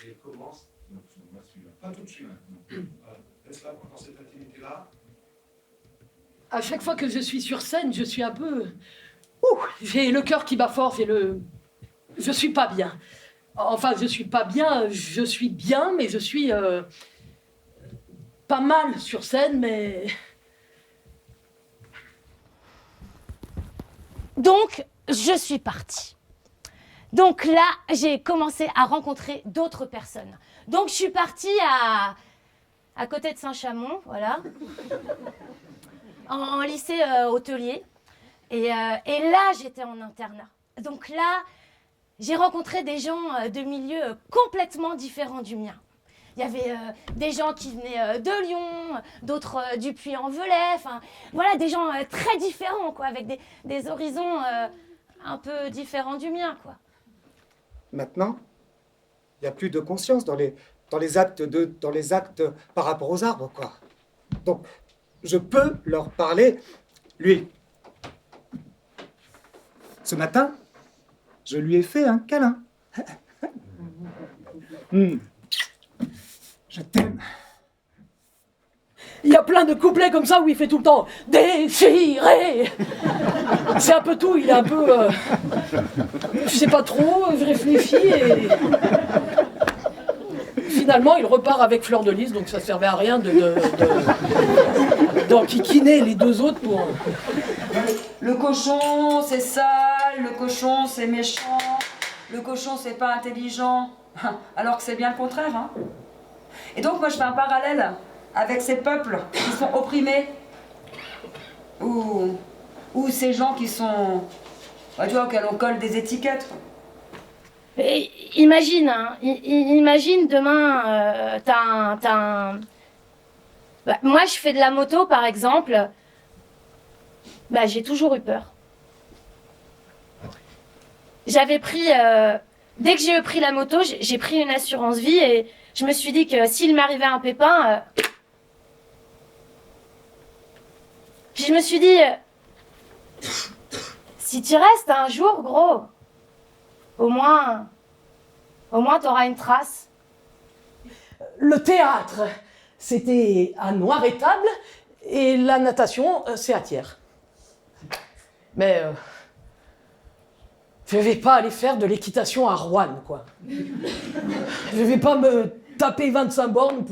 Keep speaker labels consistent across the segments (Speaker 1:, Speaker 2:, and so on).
Speaker 1: et commence. Non, pas tout de suite. Laisse-la dans cette intimité-là.
Speaker 2: À chaque fois que je suis sur scène, je suis un peu... j'ai le cœur qui bat fort, je suis pas bien. Enfin, je suis pas bien, je suis bien, mais je suis pas mal sur scène, mais...
Speaker 3: Donc, je suis partie. Donc là, j'ai commencé à rencontrer d'autres personnes. Donc, je suis partie à côté de Saint-Chamond, voilà, en lycée hôtelier. Et là, j'étais en internat. Donc là, j'ai rencontré des gens de milieux complètement différents du mien. Il y avait des gens qui venaient de Lyon, d'autres du Puy-en-Velay, enfin, voilà, des gens très différents, quoi, avec des horizons un peu différents du mien, quoi.
Speaker 4: Maintenant, il n'y a plus de conscience dans les actes par rapport aux arbres, quoi. Donc, je peux leur parler, lui. Ce matin, je lui ai fait un câlin. Je t'aime.
Speaker 2: Il y a plein de couplets comme ça où il fait tout le temps « Déchiré !» C'est un peu tout, il est un peu... je sais pas trop, je réfléchis et... Finalement, il repart avec Fleur de Lys, donc ça servait à rien d'enquiquiner les deux autres pour...
Speaker 5: Le cochon, c'est sale, le cochon, c'est méchant, le cochon, c'est pas intelligent, alors que c'est bien le contraire, hein. Et donc, moi, je fais un parallèle avec ces peuples qui sont opprimés, ou ces gens qui sont, tu vois, auxquels on colle des étiquettes.
Speaker 3: Et imagine, hein, imagine demain, t'as un... Bah, moi, je fais de la moto, par exemple. Bah, j'ai toujours eu peur. J'avais pris... dès que j'ai pris la moto, j'ai pris une assurance vie et je me suis dit que s'il m'arrivait un pépin... Puis je me suis dit... si tu restes un jour, gros, au moins t'auras une trace.
Speaker 2: Le théâtre, c'était à Noir-Étable et la natation, c'est à Thiers. Mais je vais pas aller faire de l'équitation à Roanne, quoi. Je vais pas me taper 25 bornes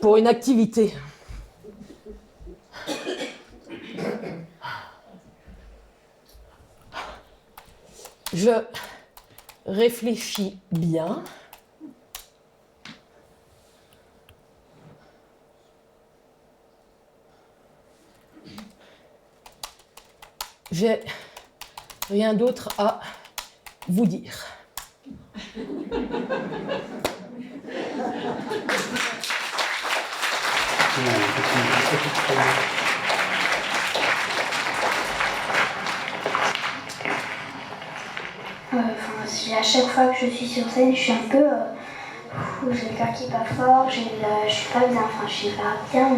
Speaker 2: pour une activité. Je réfléchis bien. J'ai rien d'autre à vous dire.
Speaker 6: À chaque fois que je suis sur scène, je suis un peu... j'ai le cœur qui bat fort, je suis pas bien, enfin je suis pas bien,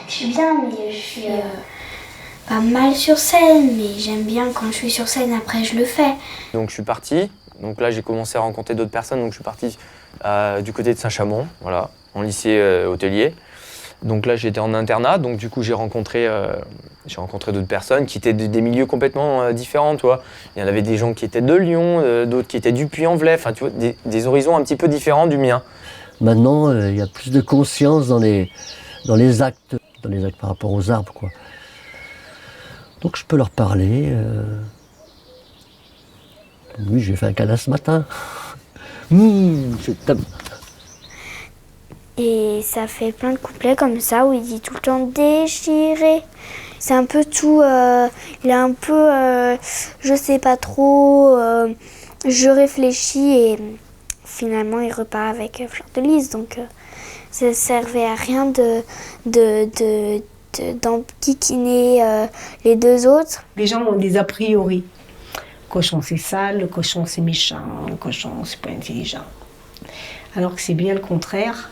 Speaker 6: je suis bien, mais je suis pas mal sur scène, mais j'aime bien quand je suis sur scène, après je le fais.
Speaker 7: Donc je suis parti, donc là j'ai commencé à rencontrer d'autres personnes, donc je suis parti du côté de Saint-Chamond, voilà, en lycée hôtelier. Donc là j'étais en internat, donc du coup j'ai rencontré d'autres personnes qui étaient des milieux complètement différents, tu vois. Il y en avait des gens qui étaient de Lyon, d'autres qui étaient du Puy-en-Velay, enfin tu vois, des horizons un petit peu différents du mien.
Speaker 8: Maintenant, il y a plus de conscience dans les actes par rapport aux arbres, quoi. Donc je peux leur parler. Oui, j'ai fait un câlin ce matin. Je t'aime.
Speaker 6: Et ça fait plein de couplets comme ça où il dit tout le temps déchiré. C'est un peu tout, il est un peu, je sais pas trop, je réfléchis et finalement il repart avec Fleur de Lys. Donc ça servait à rien d'enquiquiner les deux autres.
Speaker 9: Les gens ont des a priori. Le cochon c'est sale, le cochon c'est méchant, le cochon c'est pas intelligent. Alors que c'est bien le contraire.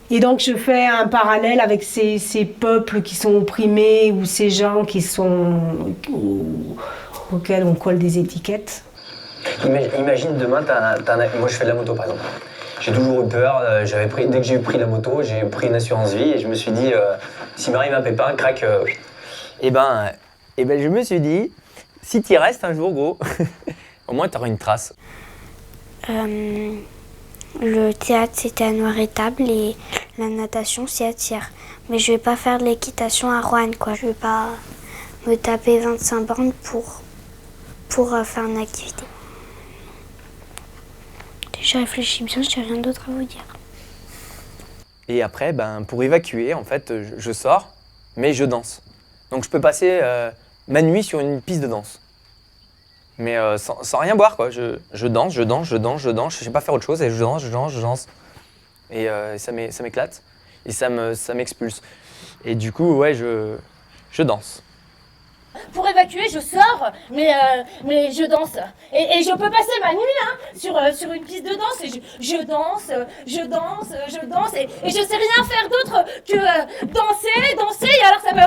Speaker 9: Et donc je fais un parallèle avec ces peuples qui sont opprimés ou ces gens auxquels on colle des étiquettes.
Speaker 7: Imagine demain, moi je fais de la moto par exemple. J'ai toujours eu peur, dès que j'ai pris la moto, j'ai pris une assurance vie et je me suis dit, s'il m'arrive un pépin, crac, et ben je me suis dit, si t'y restes un jour gros, au moins t'auras une trace.
Speaker 6: Le théâtre c'était à noir et table et la natation c'est à Thiers. Mais je vais pas faire de l'équitation à Roanne quoi. Je vais pas me taper 25 bornes pour faire une activité. Je réfléchis bien, j'ai rien d'autre à vous dire.
Speaker 7: Et après, pour évacuer, en fait, je sors, mais je danse. Donc je peux passer ma nuit sur une piste de danse. Mais sans rien boire, quoi. Je danse, je sais pas faire autre chose, et je danse. Et ça m'éclate, et ça m'expulse. Et du coup, ouais, je danse.
Speaker 3: Pour évacuer, je sors, mais je danse. Et je peux passer ma nuit sur une piste de danse. Et je danse, et je sais rien faire d'autre que danser. Et alors ça me...